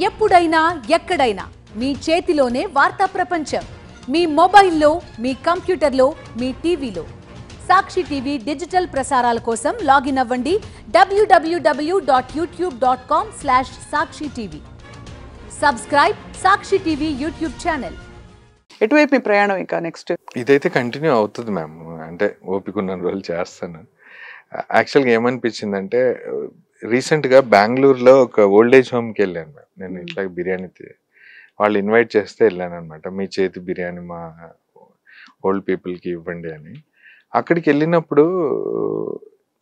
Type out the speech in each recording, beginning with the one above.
ఎప్పుడైనా ఎక్కడైనా మీ చేతిలోనే వార్తా ప్రపంచం. మీ మొబైల్లో, మీ కంప్యూటర్లో, మీ టీవీలో. సాక్షి టీవీ డిజిటల్ ప్రసారాల కోసం లాగిన్ అవ్వండి www.youtube.com/sakshi-tv. సబ్స్క్రైబ్ సాక్షి టీవీ యూట్యూబ్ ఛానల్. ఎటువైపు మీ ప్రయాణం ఇంకా నెక్స్ట్? ఇదైతే కంటిన్యూ అవుతుంది మ్యామ్. అంటే ఓపిక ఉన్న రోజులు చేస్తాను. యాక్చువల్గా ఏమనిపించిందంటే రీసెంట్గా బెంగళూరులో ఒక ఓల్డేజ్ హోమ్కి వెళ్ళాను మ్యామ్. నేను ఇట్లా బిర్యానీ వాళ్ళు ఇన్వైట్ చేస్తే వెళ్ళాను అనమాట. మీ చేతి బిర్యానీ మా ఓల్డ్ పీపుల్కి ఇవ్వండి అని. అక్కడికి వెళ్ళినప్పుడు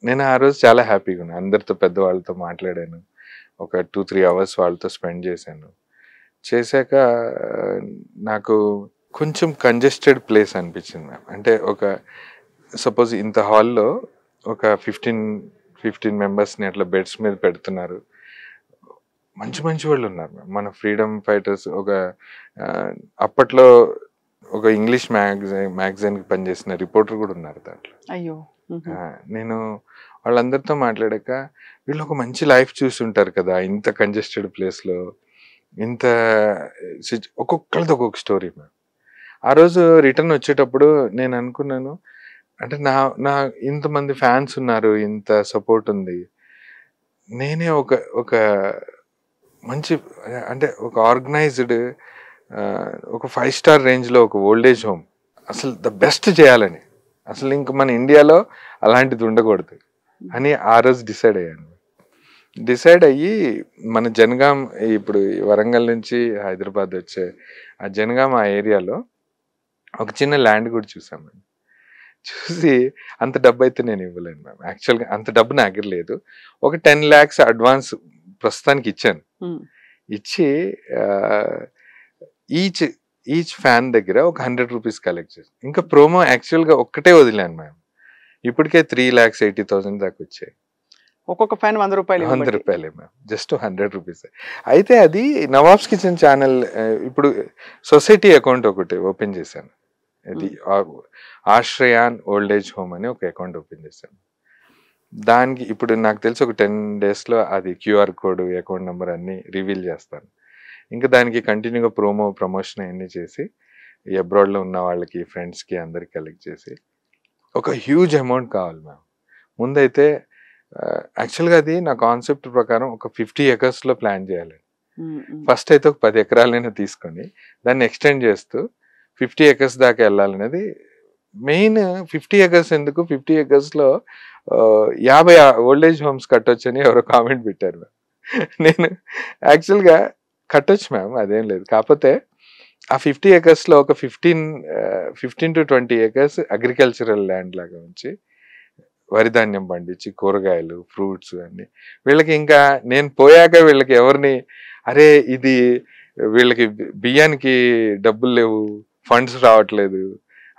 నేను ఆ రోజు చాలా హ్యాపీగా ఉన్నాను. అందరితో పెద్దవాళ్ళతో మాట్లాడాను. ఒక 2-3 అవర్స్ వాళ్ళతో స్పెండ్ చేశాను. చేశాక నాకు కొంచెం కంజెస్టెడ్ ప్లేస్ అనిపించింది మ్యామ్. అంటే ఒక సపోజ్ ఇంత హాల్లో ఒక 15 మెంబర్స్ని అట్లా బెడ్స్ మీద పెడుతున్నారు. మంచి మంచి వాళ్ళు ఉన్నారు మ్యామ్. మన ఫ్రీడమ్ ఫైటర్స్. ఒక అప్పట్లో ఒక ఇంగ్లీష్ మ్యాగజైన్కి పనిచేసిన రిపోర్టర్ కూడా ఉన్నారు దాంట్లో. అయ్యో. నేను వాళ్ళందరితో మాట్లాడాక వీళ్ళు ఒక మంచి లైఫ్ చూసి ఉంటారు కదా ఇంత కంజెస్టెడ్ ప్లేస్లో. ఇంత ఒక్కొక్కరిది ఒక్కొక్క స్టోరీ మ్యామ్. ఆ రోజు రిటర్న్ వచ్చేటప్పుడు నేను అనుకున్నాను, అంటే నా ఇంతమంది ఫ్యాన్స్ ఉన్నారు, ఇంత సపోర్ట్ ఉంది. నేనే ఒక మంచి అంటే ఒక ఆర్గనైజ్డ్ ఒక 5 స్టార్ రేంజ్లో ఒక ఓల్డేజ్ హోమ్ అసలు ద బెస్ట్ చేయాలని, అసలు ఇంక మన ఇండియాలో అలాంటిది ఉండకూడదు అని ఆ రోజు డిసైడ్ అయ్యి మన జనగాం, ఇప్పుడు వరంగల్ నుంచి హైదరాబాద్ వచ్చే ఆ జనగాం ఆ ఏరియాలో ఒక చిన్న ల్యాండ్ కూడా చూసామండి. చూసి అంత డబ్బు అయితే నేను ఇవ్వలేను మ్యామ్. యాక్చువల్గా అంత డబ్బు నా దగ్గర లేదు. ఒక 10 lakhs అడ్వాన్స్ ప్రస్తుతానికి ఇచ్చాను. ఇచ్చి ఈచ్ ఫ్యాన్ దగ్గర ఒక 100 రూపీస్ కలెక్ట్ చేసి ఇంకా ప్రోమో యాక్చువల్గా ఒక్కటే వదిలాను మ్యామ్. ఇప్పటికే 3,80,000 దాకా వచ్చాయి. ఒక్కొక్క ఫ్యాన్ 100 రూపాయలు. 100 రూపాయలే మ్యామ్. Just 100 rupees. అయితే అది నవాబ్స్ కిచెన్ ఛానల్ ఇప్పుడు సొసైటీ అకౌంట్ ఒకటి ఓపెన్ చేశాను. ఇది ఆశ్రయాన్ ఓల్డేజ్ హోమ్ అని ఒక అకౌంట్ ఓపెన్ చేశాను. దానికి ఇప్పుడు నాకు తెలిసి ఒక 10 daysలో అది QR కోడ్, అకౌంట్ నెంబర్ అన్నీ రివీల్ చేస్తాను. ఇంకా దానికి కంటిన్యూగా ప్రమోషన్ అన్నీ చేసి అబ్రాడ్లో ఉన్న వాళ్ళకి, ఫ్రెండ్స్కి అందరికి కలెక్ట్ చేసి ఒక హ్యూజ్ అమౌంట్ కావాలి మ్యామ్. ముందైతే యాక్చువల్గా అది నా కాన్సెప్ట్ ప్రకారం ఒక 50 acresలో ప్లాన్ చేయాలి. ఫస్ట్ అయితే ఒక 10 ఎకరాలైనా తీసుకొని దాన్ని ఎక్స్టెండ్ చేస్తూ 50 acres దాకా వెళ్ళాలనేది మెయిన్. 50 acres ఎందుకు, 50 acresలో 50 ఓల్డేజ్ హోమ్స్ కట్టొచ్చు అని ఎవరో కామెంట్ పెట్టారు మ్యామ్. నేను యాక్చువల్గా కట్టొచ్చు మ్యామ్, అదేం లేదు. కాకపోతే ఆ 50 acresలో ఒక 15 to 20 acres అగ్రికల్చరల్ ల్యాండ్ లాగా ఉంచి వరి ధాన్యం పండించి కూరగాయలు, ఫ్రూట్స్ అన్ని వీళ్ళకి. ఇంకా నేను పోయాక వీళ్ళకి ఎవరిని అరే ఇది వీళ్ళకి బియ్యానికి డబ్బులు లేవు, ఫండ్స్ రావట్లేదు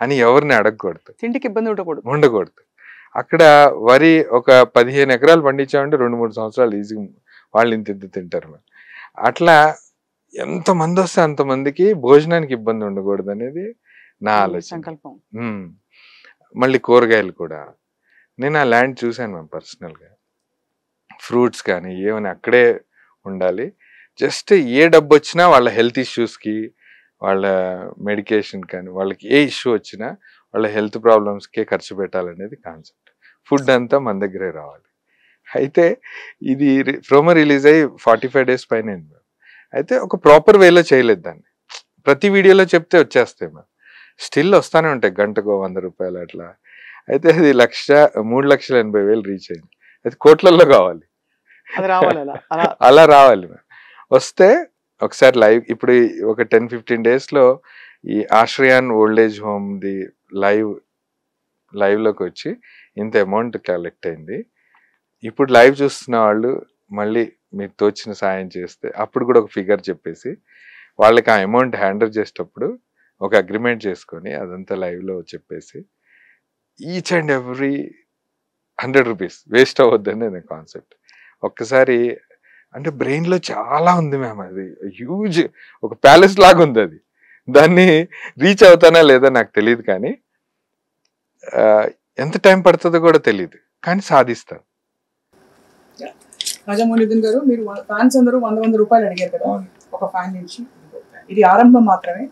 అని ఎవరిని అడగకూడదు, ఇంటికి ఇబ్బంది ఉండకూడదు. అక్కడ వరి ఒక 15 ఎకరాలు పండించామంటే 2-3 సంవత్సరాలు ఈజీ వాళ్ళు ఇంత తింటారు. అట్లా ఎంతమంది వస్తే అంతమందికి భోజనానికి ఇబ్బంది ఉండకూడదు అనేది నా ఆలోచన, సంకల్పం. మళ్ళీ కూరగాయలు కూడా నేను ఆ ల్యాండ్ చూశాను మ్యామ్ పర్సనల్గా. ఫ్రూట్స్ కానీ ఏమైనా అక్కడే ఉండాలి. జస్ట్ ఏ డబ్బు వచ్చినా వాళ్ళ హెల్త్ ఇష్యూస్కి, వాళ్ళ మెడికేషన్ కానీ, వాళ్ళకి ఏ ఇష్యూ వచ్చినా వాళ్ళ హెల్త్ ప్రాబ్లమ్స్కే ఖర్చు పెట్టాలనేది కాన్సెప్ట్. ఫుడ్ అంతా మన దగ్గరే రావాలి. అయితే ఇది ప్రోమో రిలీజ్ అయ్యి 45 days పైన అయింది మ్యామ్. అయితే ఒక ప్రాపర్ వేలో చేయలేదు దాన్ని. ప్రతి వీడియోలో చెప్తే వచ్చేస్తాయి మ్యామ్, స్టిల్ వస్తూనే ఉంటాయి, గంటకు 100 రూపాయలు అట్లా. అయితే అది 3,80,000 రీచ్ అయింది. అయితే కోట్లల్లో కావాలి, అలా రావాలి మ్యామ్. వస్తే ఒకసారి లైవ్ ఇప్పుడు ఒక 10-15 daysలో ఈ ఆశ్రయాన్ ఓల్డేజ్ హోమ్ది లైవ్లోకి వచ్చి ఇంత అమౌంట్ కలెక్ట్ అయింది. ఇప్పుడు లైవ్ చూస్తున్న వాళ్ళు మళ్ళీ మీరు తోచిన సాయం చేస్తే అప్పుడు కూడా ఒక ఫిగర్ చెప్పేసి వాళ్ళకి ఆ అమౌంట్ హ్యాండర్ చేసేటప్పుడు ఒక అగ్రిమెంట్ చేసుకొని అదంతా లైవ్లో చెప్పేసి each and every 100 rupees waste అవ్వద్దని నా కాన్సెప్ట్. ఒక్కసారి అంటే బ్రెయిన్లో చాలా ఉంది మ్యామ్. అది హ్యూజ్ ఒక ప్యాలెస్ లాగా ఉంది. అది దాన్ని రీచ్ అవుతానా లేదా నాకు తెలియదు, కానీ ఎంత టైం పడుతుందో కూడా తెలియదు, కానీ సాధిస్తాను. రాజమౌళిదన్ గారు, మీరు ఫ్యాన్స్ అందరూ 100 రూపాయలు అడిగారు కదా ఒక ఫ్యాన్ నుంచి. ఇది ఆరంభం మాత్రమే.